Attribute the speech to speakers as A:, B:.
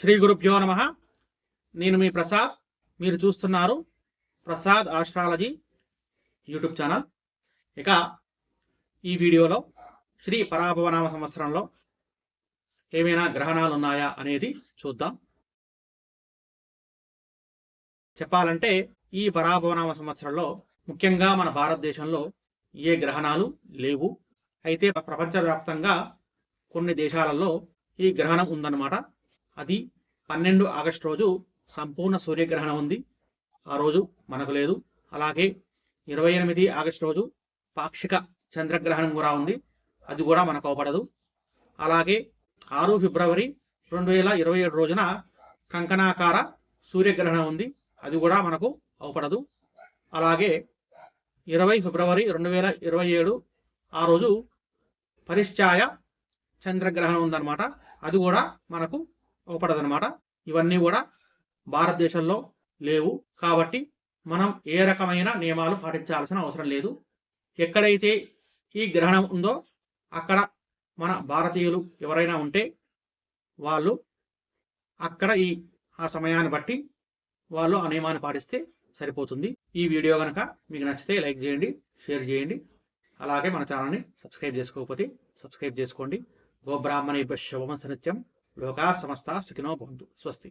A: శ్రీ గురుభ్యో నమః. నేను మీ ప్రసాద్. మీరు చూస్తున్నారు ప్రసాద్ ఆస్ట్రాలజీ యూట్యూబ్ ఛానల్. ఇక ఈ వీడియోలో శ్రీ పరాభవనామ సంవత్సరంలో ఏమైనా గ్రహణాలు ఉన్నాయా అనేది చూద్దాం. చెప్పాలంటే ఈ పరాభవనామ సంవత్సరంలో ముఖ్యంగా మన భారతదేశంలో ఏ గ్రహణాలు లేవు. అయితే ప్రపంచవ్యాప్తంగా కొన్ని దేశాలలో ఈ గ్రహణం ఉందన్నమాట. అది 12 ఆగస్టు రోజు సంపూర్ణ సూర్యగ్రహణం ఉంది. ఆ రోజు మనకు లేదు. అలాగే 28 ఆగస్టు రోజు పాక్షిక చంద్రగ్రహణం కూడా ఉంది. అది కూడా మనకు అవపడదు. అలాగే 6 ఫిబ్రవరి 2027 రోజున కంకణాకార సూర్యగ్రహణం ఉంది. అది కూడా మనకు అవపడదు. అలాగే 20 ఫిబ్రవరి 2027 ఆ రోజు పరిశ్చాయ చంద్రగ్రహణం ఉందన్నమాట. అది కూడా మనకు అవపడదన్నమాట. ఇవన్నీ కూడా భారతదేశంలో లేవు. కాబట్టి మనం ఏ రకమైన నియమాలు పాటించాల్సిన అవసరం లేదు. ఎక్కడైతే ఈ గ్రహణం ఉందో అక్కడ మన భారతీయులు ఎవరైనా ఉంటే వాళ్ళు అక్కడ ఆ సమయాన్ని బట్టి వాళ్ళు ఆ నియమాన్ని పాటిస్తే సరిపోతుంది. ఈ వీడియో కనుక మీకు నచ్చితే లైక్ చేయండి, షేర్ చేయండి. అలాగే మన ఛానల్ని సబ్స్క్రైబ్ చేసుకోకపోతే సబ్స్క్రైబ్ చేసుకోండి. గోబ్రాహ్మణేభ్యః శుభమస్తు నిత్యం. లోకా సమస్తా సుఖినో భవంతు. స్వస్తి.